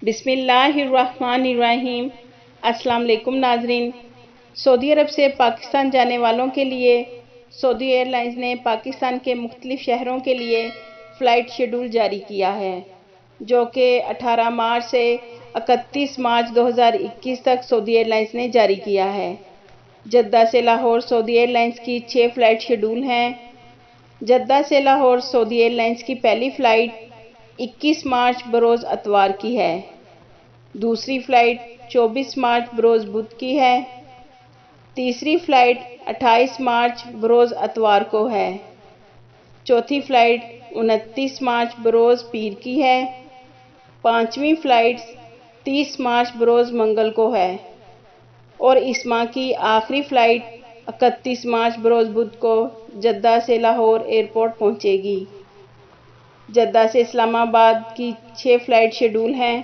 بسم اللہ الرحمن الرحیم۔ السلام علیکم ناظرین۔ سعودی عرب سے پاکستان جانے والوں کے لیے سعودی ایئر لائنز نے پاکستان کے مختلف شہروں کے لیے فلائٹ شیڈول جاری کیا ہے، جو کہ 18 مارچ سے 31 مارچ 2021 تک سعودی ایئر لائنز نے جاری کیا ہے۔ جدہ سے لاہور سعودی ایئر لائنز کی 6 فلائٹ شیڈول ہیں۔ جدہ سے لاہور سعودی ایئر لائنز کی پہلی فلائٹ 21 مارچ بروز اتوار کی ہے۔ دوسری فلائٹ 24 مارچ بروز بدھ کی ہے۔ تیسری فلائٹ 28 مارچ بروز اتوار کو ہے۔ چوتھی فلائٹ 29 مارچ بروز پیر کی ہے۔ پانچویں فلائٹ 30 مارچ بروز منگل کو ہے اور اس ماہ کی آخری فلائٹ 31 مارچ بروز بدھ کو جدہ سے لاہور ایئرپورٹ پہنچے گی۔ جدہ سے اسلام آباد کی 6 فلائٹ شیڈول ہیں۔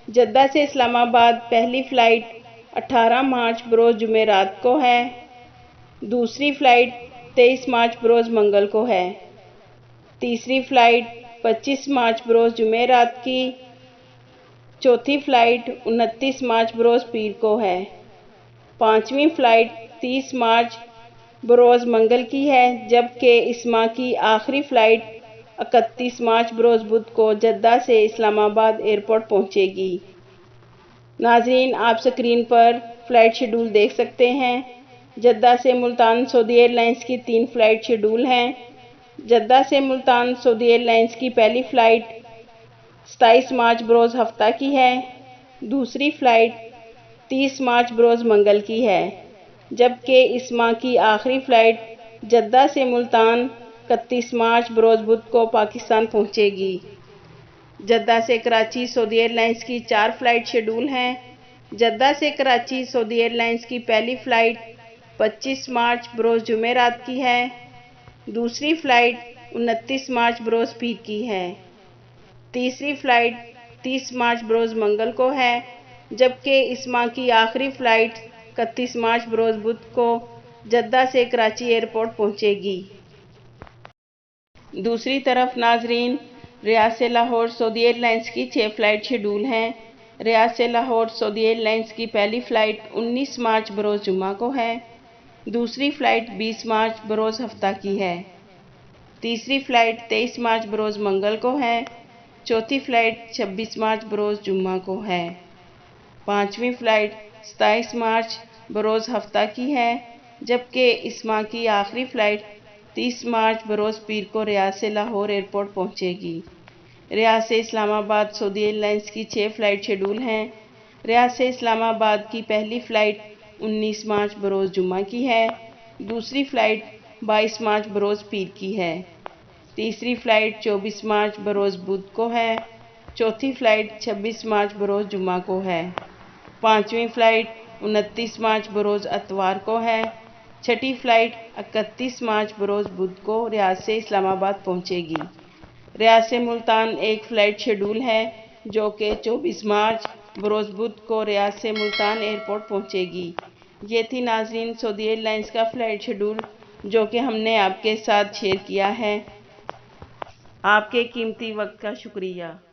جدہ سے اسلام آباد پہلی فلائٹ 18 مارچ بروز جمعرات کو ہے۔ دوسری فلائٹ 23 مارچ بروز منگل کو ہے۔ تیسری فلائٹ 25 مارچ بروز جمعرات کی۔ چوتھی فلائٹ 29 مارچ بروز پیر کو ہے۔ پانچویں فلائٹ 30 مارچ بروز منگل کی ہے، جبکہ اس ماہ کی آخری فلائٹ 31 مارچ بروز بدھ کو جدہ سے اسلام آباد ایئرپورٹ پہنچے گی۔ ناظرین، آپ اسکرین پر فلائٹ شیڈول دیکھ سکتے ہیں۔ جدہ سے ملتان سعودی ایئر لائنز کی 3 فلائٹ شیڈول ہیں۔ جدہ سے ملتان سعودی ایئر لائنز کی پہلی فلائٹ 27 مارچ بروز ہفتہ کی ہے۔ دوسری فلائٹ 30 مارچ بروز منگل کی ہے، جبکہ اس ماہ کی آخری فلائٹ جدہ سے ملتان 31 مارچ بروز بدھ کو پاکستان پہنچے گی۔ جدہ سے کراچی سعودی ایئر لائنز کی 4 فلائٹ شیڈول ہیں۔ جدہ سے کراچی سعودی ایئر لائنز کی پہلی فلائٹ 25 مارچ بروز جمعرات کی ہے۔ دوسری فلائٹ 29 مارچ بروز پیر کی ہے۔ تیسری فلائٹ 30 مارچ بروز منگل کو ہے، جبکہ اس ماہ کی آخری فلائٹ 31 مارچ بروز بدھ کو جدہ سے کراچی ایئرپورٹ پہنچے گی۔ دوسری طرف ناظرین، ریاض سے لاہور سعودی ایئر لائنز کی 6 فلائٹ شیڈول ہیں۔ ریاض سے لاہور سعودی ایئر لائنز کی پہلی فلائٹ 19 مارچ بروز جمعہ کو ہے۔ دوسری فلائٹ 20 مارچ بروز ہفتہ کی ہے۔ تیسری فلائٹ 23 مارچ بروز منگل کو ہے۔ چوتھی فلائٹ 26 مارچ بروز جمعہ کو ہے۔ پانچویں فلائٹ 27 مارچ بروز ہفتہ کی ہے، جبکہ اس ماہ کی آخری فلائٹ 30 مارچ بروز پیر کو ریاض سے لاہور ایئرپورٹ پہنچے گی۔ ریاض سے اسلام آباد سعودی ایئر لائنز کی 6 فلائٹ شیڈول ہیں۔ ریاض سے اسلام آباد کی پہلی فلائٹ 19 مارچ بروز جمعہ کی ہے۔ دوسری فلائٹ 22 مارچ بروز پیر کی ہے۔ تیسری فلائٹ 24 مارچ بروز بدھ کو ہے۔ چوتھی فلائٹ 26 مارچ بروز جمعہ کو ہے۔ پانچویں فلائٹ 29 مارچ بروز اتوار کو ہے۔ چھٹی فلائٹ 31 مارچ بروز بدھ کو ریاض سے اسلام آباد پہنچے گی۔ ریاض سے ملتان ایک فلائٹ شیڈول ہے، جو کہ 24 مارچ بروز بدھ کو ریاض سے ملتان ایئرپورٹ پہنچے گی۔ یہ تھی ناظرین سعودی ایئر لائنز کا فلائٹ شیڈول، جو کہ ہم نے آپ کے ساتھ شیئر کیا ہے۔ آپ کے قیمتی وقت کا شکریہ۔